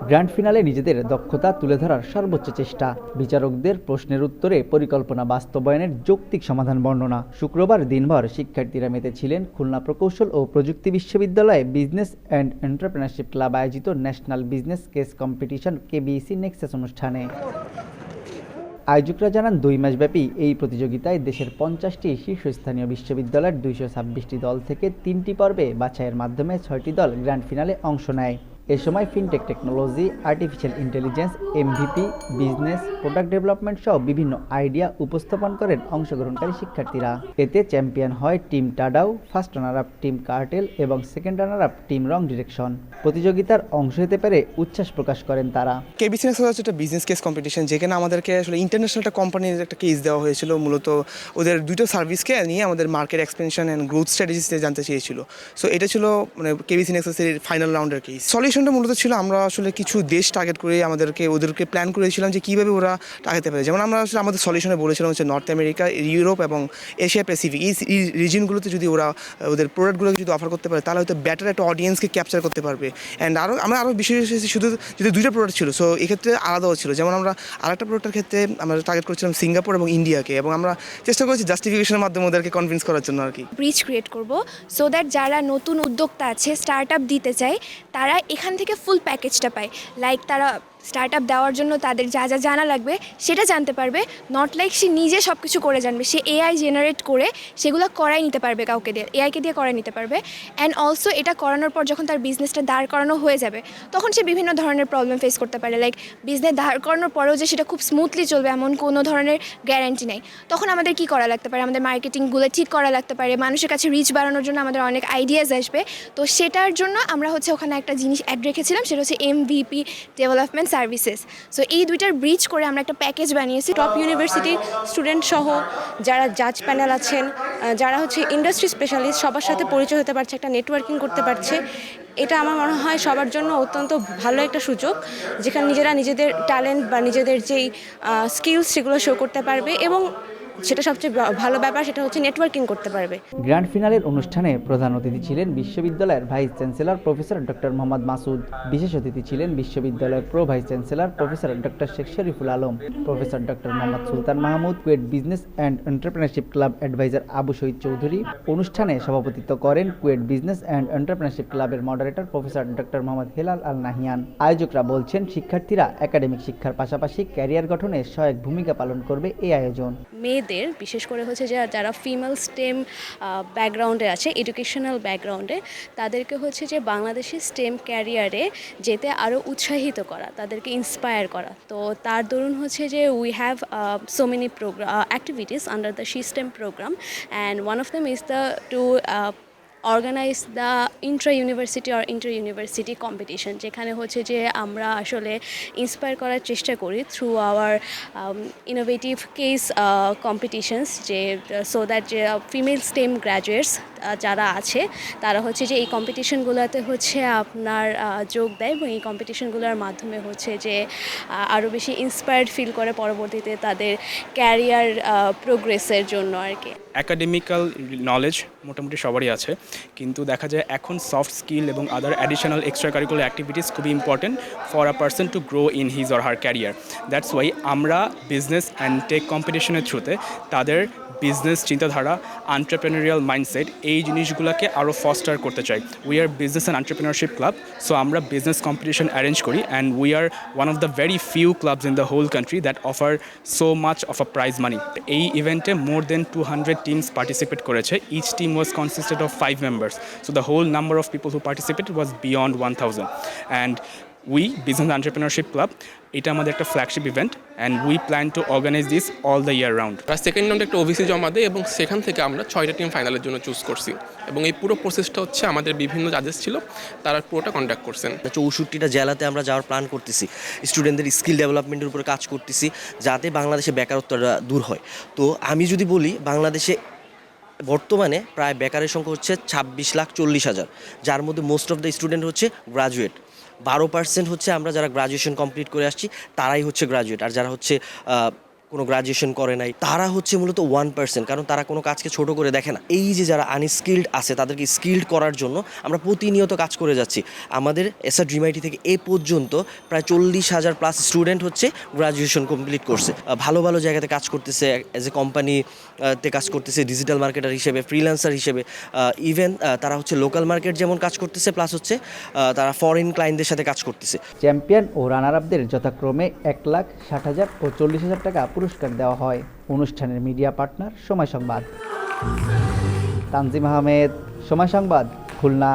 Grand finale নিজেদের দক্ষতা তুলে ধরার সর্বোচ্চ চেষ্টা, বিচারকদের প্রশ্নের উত্তরে পরিকল্পনা বাস্তবায়নের যৌক্তিক সমাধান বর্ণনা। শুক্রবার দিনভর শিক্ষার্থীরা মেতেছিলেন খুলনা প্রকৌশল ও প্রযুক্তি বিশ্ববিদ্যালয়ে বিজনেস অ্যান্ড এন্টারপ্রেনারশিপ ক্লাব আয়োজিত national business case competition KBEC Nexus অনুষ্ঠানে। আয়োজকরা জানান 2 মাসব্যাপী এই প্রতিযোগিতায় দেশের 50টি শীর্ষস্থানীয় বিশ্ববিদ্যালয়ের 226টি দল থেকে 3টি পর্বে বাছাইয়ের মাধ্যমে 6টি দল গ্র্যান্ড ফিনালে অংশ নেয়। এ সময় fintech technology, artificial intelligence, MVP, business, product development সহ বিভিন্ন আইডিয়া উপস্থাপন করেন অংশগ্রহণকারী শিক্ষার্থীরা। এতে চ্যাম্পিয়ন হয় টিম টাডাউ, first runner up team Cartel এবং second runner up team Wrong Direction. প্রতিযোগিতার অংশ হতে পেরে উচ্ছ্বাস প্রকাশ করেন তারা। কেবিসি নেক্সাস হচ্ছে একটা বিজনেস কেস কম্পিটিশন, যেখানে আমাদেরকে আসলে ইন্টারন্যাশনাল একটা কোম্পানির একটা কেস দেওয়া হয়েছিল। মূলত ওদের দুটো সার্ভিসকে নিয়ে আমাদের market expansion and growth strategies জানতে চেয়েছিল। সো এটা ছিল মানে কেবিসি নেক্সাসের ফাইনাল রাউন্ডের কেস। সলিউশনটা মূলত ছিল আমরা আসলে কিছু দেশ টার্গেট করে ওদেরকে প্ল্যান করেছিলাম যে কীভাবে ওরা টাকাতে পারে। যেমন আমরা আসলে আমাদের সলিউশনে বলেছিলাম হচ্ছে নর্থ আমেরিকা, ইউরোপ এবং এশিয়া প্যাসিফিক এই রিজনগুলোতে যদি ওরা ওদের প্রোডাক্টগুলোকে যদি অফার করতে পারে তাহলে হয়তো বেটার একটা অডিয়েন্সকে ক্যাপচার করতে পারবে। অ্যান্ড আমরা আরও বিশেষ শুধু যদি 2টা প্রোডাক্ট ছিল, সো এক্ষেত্রে আলাদাও ছিল। যেমন আমরা আরেকটা প্রোডাক্টের ক্ষেত্রে আমরা টার্গেট করেছিলাম সিঙ্গাপুর এবং ইন্ডিয়াকে, এবং আমরা চেষ্টা করেছি জাস্টিফিকেশনের মাধ্যমে ওদেরকে কনভিন্স করার জন্য আর কি। ব্রিজ ক্রিয়েট করব সো দ্যাট যারা নতুন উদ্যোক্তা আছে, স্টার্ট আপ দিতে চায়, তারা এখান থেকে ফুল প্যাকেজটা পায়। লাইক তারা স্টার্ট আপ দেওয়ার জন্য তাদের যা যা জানা লাগবে সেটা জানতে পারবে, নট লাইক সে নিজে সব কিছু করে জানবে। সে এআই জেনারেট করে সেগুলো করাই নিতে পারবে, কাউকে দিয়ে এআইকে দিয়ে করাই নিতে পারবে। অ্যান্ড অলসো এটা করানোর পর যখন তার বিজনেসটা দাঁড় করানো হয়ে যাবে তখন সে বিভিন্ন ধরনের প্রবলেম ফেস করতে পারে। লাইক বিজনেস দাঁড় করানোর পরেও যে সেটা খুব স্মুথলি চলবে এমন কোনো ধরনের গ্যারান্টি নেই। তখন আমাদের কি করা লাগতে পারে, আমাদের মার্কেটিংগুলো ঠিক করা লাগতে পারে, মানুষের কাছে রিচ বাড়ানোর জন্য আমাদের অনেক আইডিয়াস আসবে। তো সেটার জন্য আমরা ওখানে একটা জিনিস অ্যাড রেখেছিলাম, সেটা হচ্ছে এমভিপি ডেভেলপমেন্ট সার্ভিসেস। সো এই দুইটার ব্রিজ করে আমরা একটা প্যাকেজ বানিয়েছি। টপ ইউনিভার্সিটির স্টুডেন্ট সহ যারা জাজ প্যানেল আছেন, যারা ইন্ডাস্ট্রি স্পেশালিস্ট, সবার সাথে পরিচয় হতে পারছে, একটা নেটওয়ার্কিং করতে পারছে। এটা আমার মনে হয় সবার জন্য অত্যন্ত ভালো একটা সুযোগ, যেখানে নিজেরা নিজেদের ট্যালেন্ট বা নিজেদের যেই স্কিলস সেগুলো শো করতে পারবে, এবং সেটা সবচেয়ে ভালো ব্যাপার সেটা হচ্ছে নেটওয়ার্কিং করতে পারবে। গ্র্যান্ড ফিনালের অনুষ্ঠানে প্রধান অতিথি ছিলেন বিশ্ববিদ্যালয়ের vice chancellor professor doctor Mohammad Masud. বিশেষ অতিথি ছিলেন বিশ্ববিদ্যালয়ের pro vice chancellor professor doctor Sheikh Shariful Alam, professor doctor Mohammad Sultan Mahmud, KUET business and entrepreneurship club adviser Abu Shahid Chowdhury. অনুষ্ঠানে সভাপতিত্ব করেন কুয়েট বিজনেস অ্যান্ড এন্টারপ্রেনারশিপ ক্লাবের moderator professor doctor Mohammad Helal Al Nahian. আয়োজকরা বলছেন শিক্ষার্থীরা একাডেমিক শিক্ষার পাশাপাশি ক্যারিয়ার গঠনে সহায়ক ভূমিকা পালন করবে এই আয়োজন। মেয়েদের বিশেষ করে যে যারা ফিমেল স্টেম ব্যাকগ্রাউন্ডে আছে, এডুকেশনাল ব্যাকগ্রাউন্ডে, তাদেরকে যে বাংলাদেশি স্টেম ক্যারিয়ারে যেতে আরও উৎসাহিত করা, তাদেরকে ইন্সপায়ার করা। তো তার দরুন যে we have so many program activities under the SheSTEM program, and one of them is to organize the inter-university competition, যেখানে যে আমরা আসলে ইন্সপায়ার করার চেষ্টা করি through hour innovative case competitions, যে সো দ্যাট যে ফিমেল স্টেম গ্র্যাজুয়েটস যারা আছে তারা যে এই কম্পিটিশনগুলোতে আপনার যোগ দেয়, এবং এই কম্পিটিশনগুলোর মাধ্যমে যে আরও বেশি ইন্সপায়ার্ড ফিল করে পরবর্তীতে তাদের ক্যারিয়ার প্রোগ্রেসের জন্য আর কি। অ্যাকাডেমিক্যাল নলেজ মোটামুটি সবারই আছে, কিন্তু দেখা যায় এখন সফট স্কিল এবং আদার অ্যাডিশনাল এক্সট্রা কারিকুলার অ্যাক্টিভিটিস খুবই important for a person to grow in his or her career. That's why আমরা বিজনেস অ্যান্ড টেক কম্পিটিশনের থ্রুতে তাদের বিজনেস চিন্তাধারা, এন্টারপ্রেনারিয়াল মাইন্ডসেট, এই জিনিসগুলোকে আরও ফস্টার করতে চাই। We are business and entrepreneurship club, so আমরা বিজনেস কম্পিটিশন অ্যারেঞ্জ করি, and we are one of the very few clubs in the whole country that offer so much of a prize money. এই ইভেন্টে more than 200 teams participate করেছে। Each team was consisted of 5 members, so the whole number of people who participated was beyond 1000, and we Business Entrepreneurship Club, এটা আমাদের একটা flagship event, and we plan to organise this all the year round. Second রাউন্ডে একটা OVC জমা দেয়, এবং সেখান থেকে আমরা 6টা টিম ফাইনালের জন্য চুজ করছি, এবং এই পুরো প্রসেসটা আমাদের বিভিন্ন জাজেস ছিল, তারা পুরোটা কন্ডাক্ট করছেন। 64টা জেলাতে আমরা যাওয়ার প্ল্যান করতেছি, স্টুডেন্টদের স্কিল ডেভেলপমেন্টের উপরে কাজ করতেছি, যাতে বাংলাদেশে বেকারত্বটা দূর হয়। তো আমি যদি বলি, বাংলাদেশে বর্তমানে প্রায় বেকারের সংখ্যা 26,40,000, যার মধ্যে most of the student graduate. 12% আমরা যারা গ্রাজুয়েশন কমপ্লিট করে আসছি তারাই গ্রাজুয়েট, আর যারা কোনো গ্রাজুয়েশন করে নাই, তারা হচ্ছে মূলত 1%, কারণ তারা কোনো কাজকে ছোট করে দেখে না। এই যে যারা আনস্কিল্ড আছে তাদেরকে স্কিল্ড করার জন্য আমরা প্রতিনিয়ত কাজ করে যাচ্ছি। আমাদের এসআর ড্রিম আইটি থেকে এ পর্যন্ত প্রায় 40,000 প্লাস স্টুডেন্ট হচ্ছে গ্রাজুয়েশন কমপ্লিট করছে, ভালো ভালো জায়গাতে কাজ করতেছে, অ্যাজ এ কোম্পানিতে কাজ করতেছে, ডিজিটাল মার্কেটার হিসেবে, ফ্রিল্যান্সার হিসেবে, ইভেন তারা হচ্ছে লোকাল মার্কেট যেমন কাজ করতেছে, প্লাস হচ্ছে তারা ফরেন ক্লায়েন্টদের সাথে কাজ করতেছে। চ্যাম্পিয়ন ও রানার আপদের যথাক্রমে 1,60,000 ও 40,000 টাকা পুরস্কার দেওয়া হয়। অনুষ্ঠানের মিডিয়া পার্টনার সময় সংবাদ। তানজিম আহমেদ, সময় সংবাদ, খুলনা।